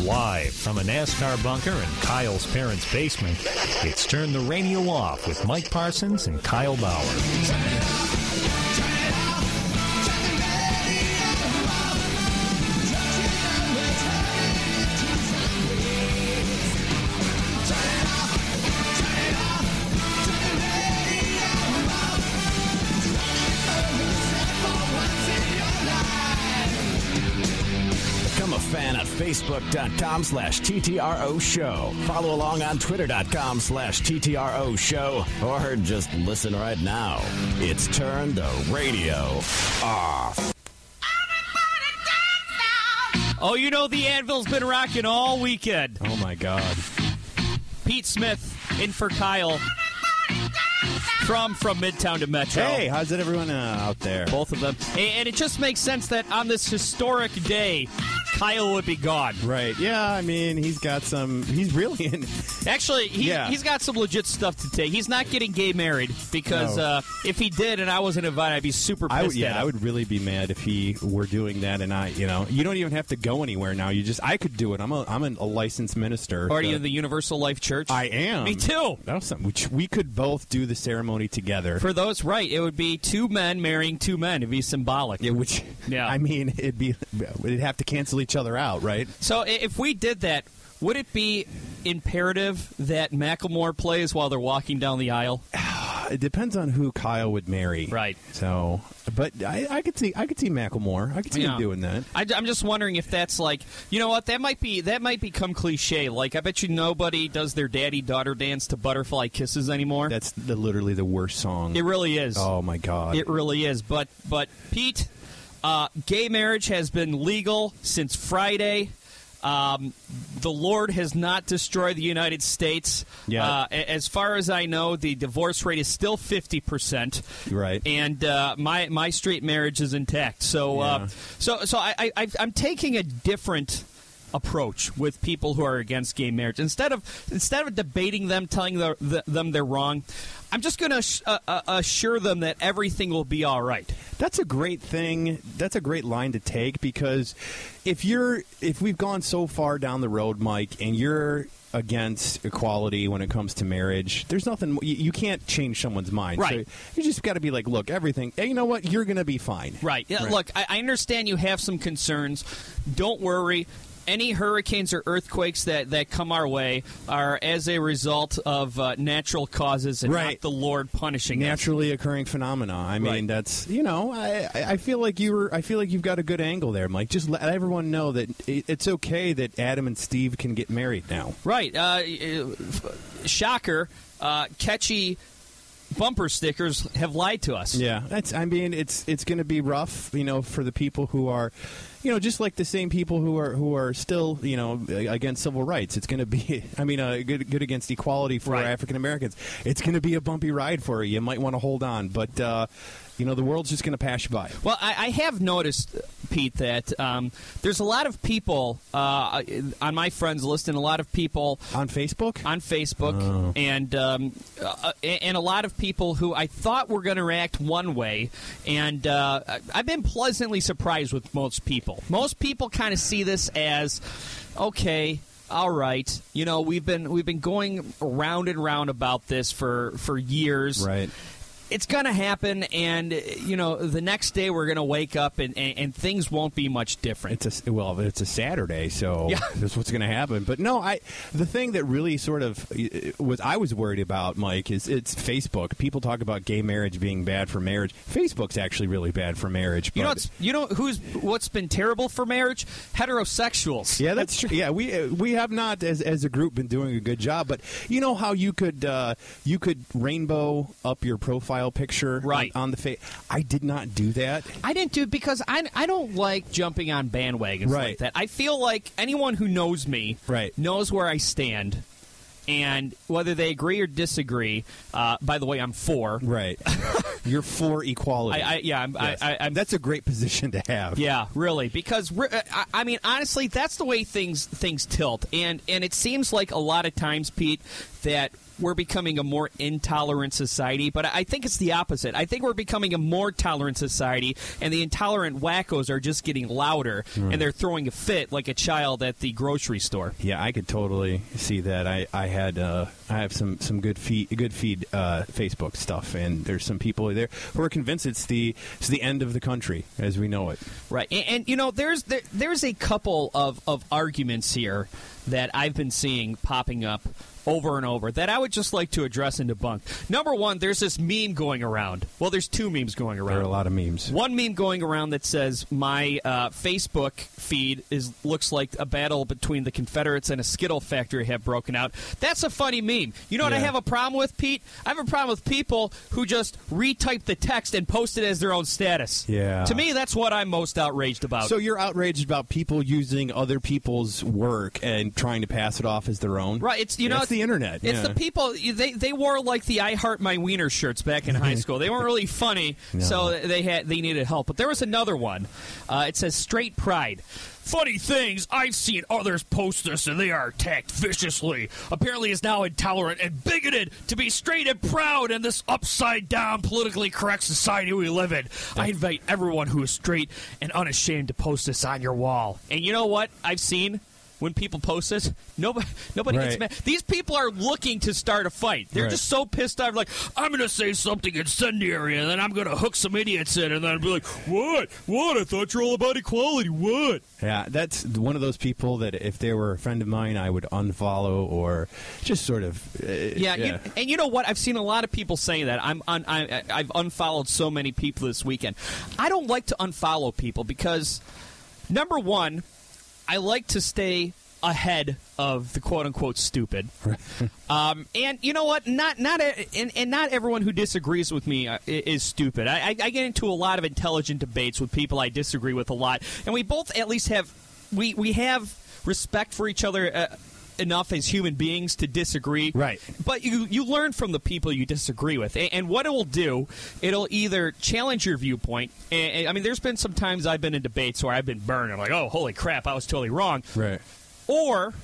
Live from a NASCAR bunker in Kyle's parents' basement, it's Turn the Radio Off with Mike Parsons and Kyle Bauer. Fan at Facebook.com/TTRO Show. Follow along on Twitter.com/TTRO Show. Or just listen right now. It's Turn the Radio Off. Oh, you know the Anvil's been rocking all weekend. Oh, my God. Pete Smith in for Kyle. From Midtown to Metro. Hey, how's it everyone out there? Both of them. And it just makes sense that on this historic day, Kyle would be gone. Right. Yeah, I mean, he's really in. Actually, he's got some legit stuff to take. He's not getting gay married because if he did and I wasn't invited, I'd be super pissed at him. I would really be mad if he were doing that and you don't even have to go anywhere now. I could do it. I'm a licensed minister. Are you in the Universal Life Church? I am. Me too. We could both do the ceremony together. For those, right, it would be two men marrying two men. It'd be symbolic. I mean, it'd have to cancel each other out, right? So if we did that, would it be imperative that Macklemore plays while they're walking down the aisle? It depends on who Kyle would marry. Right. So, but I could see Macklemore. I could see him doing that. I'm just wondering if that's like, you know what, that might become cliche. Like, I bet you nobody does their daddy-daughter dance to Butterfly Kisses anymore. That's literally the worst song. It really is. Oh, my God. It really is. But Pete, gay marriage has been legal since Friday. The Lord has not destroyed the United States. Yeah. As far as I know, the divorce rate is still 50%. Right. And my straight marriage is intact. So I'm taking a different approach with people who are against gay marriage. Instead of debating them, telling them they're wrong, I'm just going to assure them that everything will be all right. That's a great thing. That's a great line to take, because if we've gone so far down the road, Mike, and you're against equality when it comes to marriage, there's nothing you can't change someone's mind. Right. So you just got to be like, look, everything. Hey, you know what? You're going to be fine. Right. Yeah, look, I understand you have some concerns. Don't worry. Any hurricanes or earthquakes that come our way are as a result of natural causes and not the Lord punishing naturally occurring phenomena. I mean, that's I feel like you've got a good angle there, Mike. Just let everyone know that it's okay that Adam and Steve can get married now. Right. Shocker. Catchy bumper stickers have lied to us. Yeah, it's going to be rough, for the people who are, just like the same people who are still, against civil rights. It's going to be, good against equality for African Americans. It's going to be a bumpy ride for you. You might want to hold on, but the world's just going to pass you by. Well, I have noticed, Pete, that there's a lot of people on my friends list, and a lot of people on Facebook, and a lot of people who I thought were going to react one way, and I've been pleasantly surprised with most people. Most people kind of see this as okay. All right, we've been going round and round about this for years. Right. It's going to happen, and, the next day we're going to wake up, and things won't be much different. It's a Saturday, so that's what's going to happen. But no, the thing that really sort of I was worried about, Mike, is it's Facebook. People talk about gay marriage being bad for marriage. Facebook's actually really bad for marriage. But What's been terrible for marriage? Heterosexuals. Yeah, that's true. Yeah, we have not, as a group, been doing a good job. But you know how you could rainbow up your profile picture on the face. I did not do that. I didn't do it because I don't like jumping on bandwagons like that. I feel like anyone who knows me knows where I stand. And whether they agree or disagree, by the way, I'm for. Right. You're for equality. I'm that's a great position to have. Yeah, really. Because, honestly, that's the way things tilt. And it seems like a lot of times, Pete, that we're becoming a more intolerant society, but I think it's the opposite. I think we're becoming a more tolerant society, and the intolerant wackos are just getting louder, and they're throwing a fit like a child at the grocery store. Yeah, I could totally see that. I have some good feed Facebook stuff, and there's some people there who are convinced it's the end of the country as we know it. Right, and you know, there's a couple of arguments here that I've been seeing popping up over and over that I would just like to address and debunk. Number one, there's this meme going around. Well, there's two memes going around. There are a lot of memes. One meme going around that says my Facebook feed looks like a battle between the Confederates and a Skittle factory have broken out. That's a funny meme. You know what I have a problem with, Pete? I have a problem with people who just retype the text and post it as their own status. Yeah. To me, that's what I'm most outraged about. So you're outraged about people using other people's work and trying to pass it off as their own? Right. It's the internet. It's the people. They wore like the I Heart My Wiener shirts back in high school. They weren't really funny, so they needed help. But there was another one. It says straight pride. Funny things, I've seen others post this and they are attacked viciously. Apparently is now intolerant and bigoted to be straight and proud in this upside-down, politically correct society we live in. I invite everyone who is straight and unashamed to post this on your wall. And you know what I've seen? When people post this, nobody gets mad. These people are looking to start a fight. They're just so pissed off. Like, I'm going to say something incendiary, and then I'm going to hook some idiots in, and then be like, what? I thought you're all about equality. What? Yeah, that's one of those people that if they were a friend of mine, I would unfollow or just sort of... And you know what? I've seen a lot of people saying that. I've unfollowed so many people this weekend. I don't like to unfollow people because, number one, I like to stay ahead of the quote-unquote stupid. And you know what? Not everyone who disagrees with me is stupid. I get into a lot of intelligent debates with people I disagree with a lot. And we both at least have we have respect for each other enough as human beings to disagree. Right. But you learn from the people you disagree with. And what it will do, it'll either challenge your viewpoint. And I mean, there's been some times I've been in debates where I've been burned. I'm like, oh, holy crap, I was totally wrong. Right. Or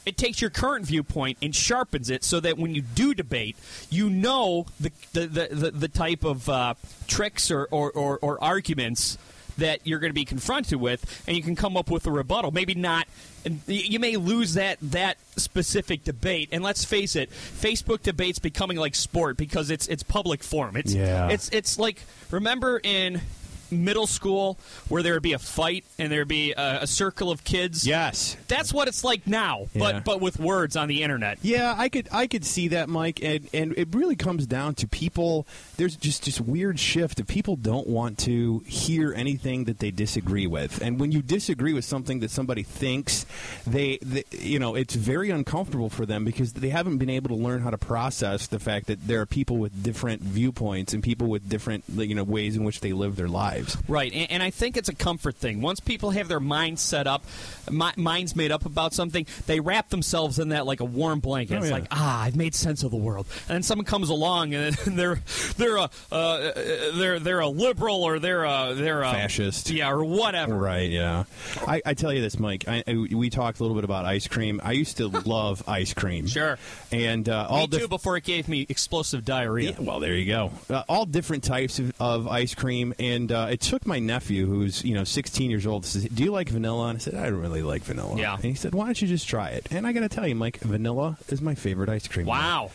it takes your current viewpoint and sharpens it so that when you do debate, you know the type of tricks or arguments that you're going to be confronted with, and you can come up with a rebuttal. Maybe not, and you may lose that specific debate. And let's face it, Facebook debate's becoming like sport because it's public forum. It's like, remember in middle school where there would be a fight and there would be a circle of kids? Yes. That's what it's like now, but with words on the internet. Yeah, I could see that, Mike, and it really comes down to people. There's just weird shift that people don't want to hear anything that they disagree with. And when you disagree with something that somebody thinks, they it's very uncomfortable for them because they haven't been able to learn how to process the fact that there are people with different viewpoints and people with different ways in which they live their lives. Right, and I think it's a comfort thing. Once people have their minds set up, minds made up about something, they wrap themselves in that like a warm blanket. It's like, I've made sense of the world. And then someone comes along and they're a liberal or they're a fascist, or whatever. Right? Yeah. I tell you this, Mike. We talked a little bit about ice cream. I used to love ice cream. Sure. And me too. Before it gave me explosive diarrhea. Yeah, well, there you go. All different types of ice cream, and it took my nephew, who's 16 years old, says, "Do you like vanilla?" And I said, "I don't really like vanilla." Yeah. And he said, "Why don't you just try it?" And I got to tell you, Mike, vanilla is my favorite ice cream. Wow.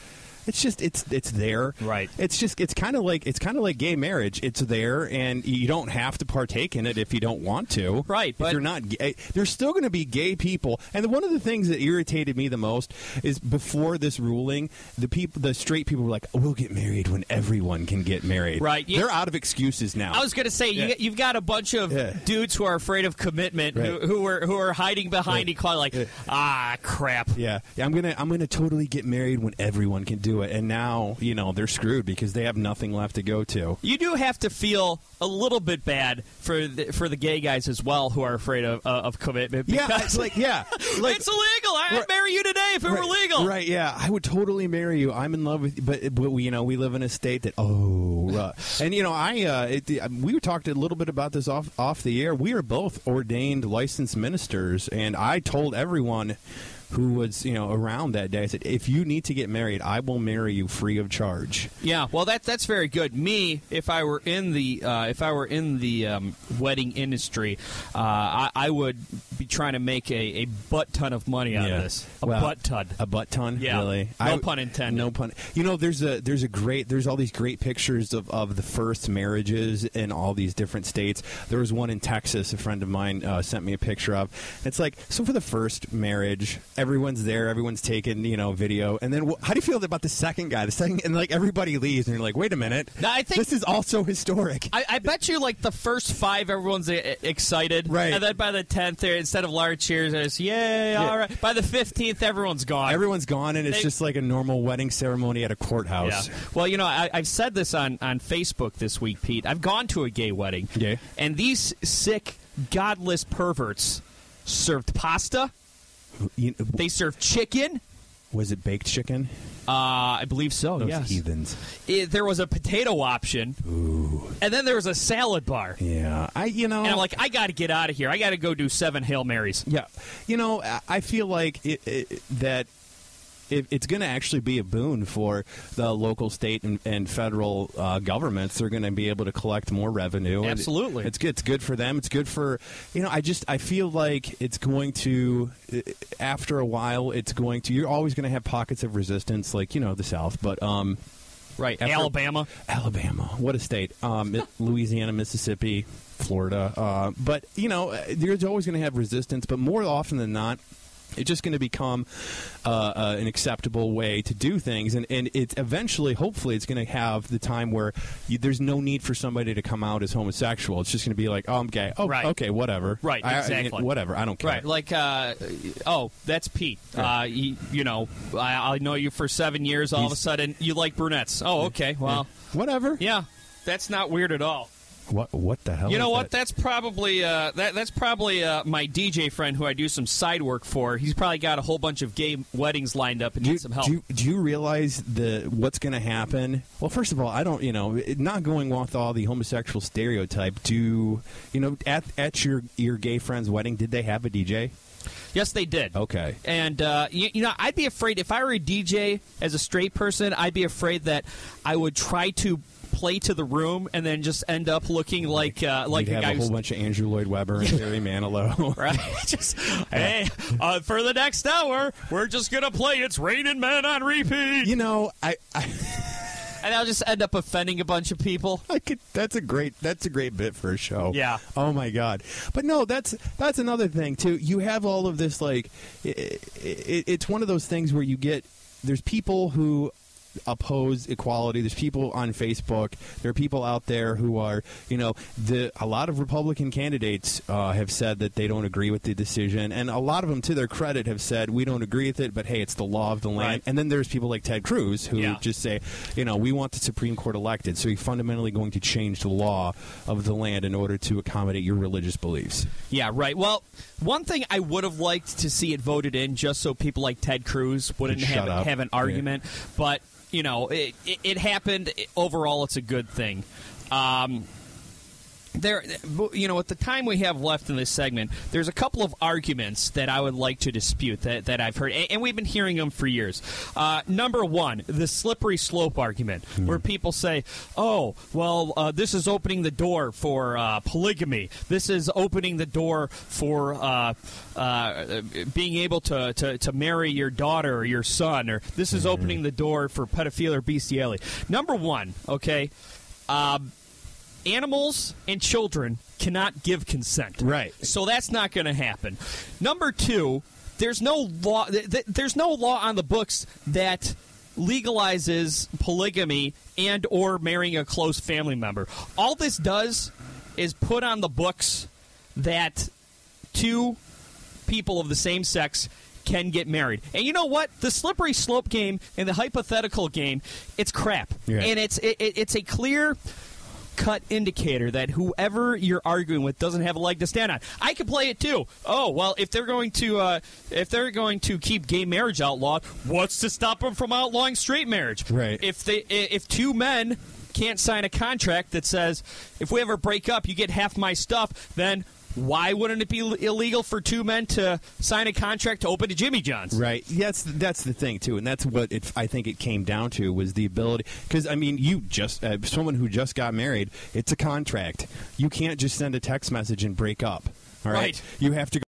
It's just it's there. Right. It's kind of like gay marriage. It's there, and you don't have to partake in it if you don't want to. Right. But if you're not gay, there's still going to be gay people. And one of the things that irritated me the most is before this ruling, the straight people were like, "We'll get married when everyone can get married." Right. Yeah. They're out of excuses now. I was going to say you've got a bunch of dudes who are afraid of commitment, who are hiding behind equality, like crap. Yeah. I'm gonna totally get married when everyone can do it. And now, they're screwed because they have nothing left to go to. You do have to feel a little bit bad for the gay guys as well who are afraid of commitment. Because it's it's illegal. I'd marry you today if it were legal. Right? Yeah, I would totally marry you. I'm in love with you, but we live in a state that and we talked a little bit about this off the air. We are both ordained licensed ministers, and I told everyone, who was around that day. I said, if you need to get married, I will marry you free of charge. Yeah, well, that's very good. Me, if I were in the wedding industry, I would be trying to make a butt ton of money out of this. Butt ton. A butt ton. Yeah. Really. No pun intended. No pun. There's all these great pictures of the first marriages in all these different states. There was one in Texas. A friend of mine sent me a picture of. It's like, so for the first marriage, everyone's there, everyone's taking video, and then how do you feel about the second guy? And like everybody leaves, and you're like, wait a minute, now, I think this is also historic. I bet you like the first 5, everyone's excited, right? And then by the 10th, instead of large cheers, it's yay, all right. By the 15th, everyone's gone. Everyone's gone, and it's just like a normal wedding ceremony at a courthouse. Yeah. Well, I've said this on Facebook this week, Pete. I've gone to a gay wedding, and these sick, godless perverts served pasta. They served chicken. Was it baked chicken? I believe so. Those heathens. There was a potato option. Ooh. And then there was a salad bar. Yeah. And I'm like, I got to get out of here. I got to go do 7 Hail Marys. Yeah. I feel like that it's going to actually be a boon for the local, state, and federal governments. They're going to be able to collect more revenue. Absolutely. It's good. It's good for them. It's good for, I feel like it's going to, after a while, you're always going to have pockets of resistance, like, the South, but... Right. Alabama. What a state. Louisiana, Mississippi, Florida. But, there's always going to have resistance, but more often than not, it's just going to become an acceptable way to do things, and it's eventually, hopefully, it's going to have the time where there's no need for somebody to come out as homosexual. It's just going to be like, oh, I'm gay. Oh, right. Okay, whatever. Right, exactly. Whatever, I don't care. Right, like, that's Pete. Yeah. I know you for 7 years. All of a sudden, you like brunettes. Oh, okay, well, whatever. Yeah, that's not weird at all. What the hell? You know what? That? That's probably my DJ friend who I do some side work for. He's probably got a whole bunch of gay weddings lined up and needs some help. Do you realize what's going to happen? Well, first of all, I don't. Not going with all the homosexual stereotype. At your gay friend's wedding, did they have a DJ? Yes, they did. Okay. And, I'd be afraid, if I were a DJ as a straight person, I'd be afraid that I would try to play to the room and then just end up looking like a guy a whole bunch of Andrew Lloyd Webber and Barry Manilow. Right? Hey, for the next hour, we're just going to play It's Raining Men on repeat. And I'll just end up offending a bunch of people. That's a great bit for a show. Yeah. Oh my God. But no, that's another thing too. You have all of this, like, it's one of those things where there's people who oppose equality. There's people on Facebook. There are people out there who are, a lot of Republican candidates have said that they don't agree with the decision, and a lot of them, to their credit, have said we don't agree with it, but hey, it's the law of the land. Right. And then there's people like Ted Cruz who just say, we want the Supreme Court elected, so you're fundamentally going to change the law of the land in order to accommodate your religious beliefs. Yeah, right. Well, one thing I would have liked to see it voted in, just so people like Ted Cruz wouldn't have an argument, but it happened. Overall, it's a good thing. At the time we have left in this segment, there's a couple of arguments that I would like to dispute that I've heard, and we've been hearing them for years. Number one, the slippery slope argument, where people say, oh, well, this is opening the door for polygamy. This is opening the door for being able to marry your daughter or your son, or this is opening the door for pedophilia or bestiality. Number one, okay, animals and children cannot give consent. Right. So that's not going to happen. Number two, there's no law. There's no law on the books that legalizes polygamy and or marrying a close family member. All this does is put on the books that two people of the same sex can get married. And you know what? The slippery slope game and the hypothetical game, it's crap. Right. And it's a clear cut indicator that whoever you're arguing with doesn't have a leg to stand on. I could play it too. Oh, well, if they're going to keep gay marriage outlawed, what's to stop them from outlawing straight marriage? Right. If two men can't sign a contract that says if we ever break up, you get half my stuff, then why wouldn't it be illegal for two men to sign a contract to open to Jimmy John's? Right. That's the thing too, and that's what I think it came down to was the ability. Because I mean, you just someone who just got married, it's a contract. You can't just send a text message and break up. All right. You have to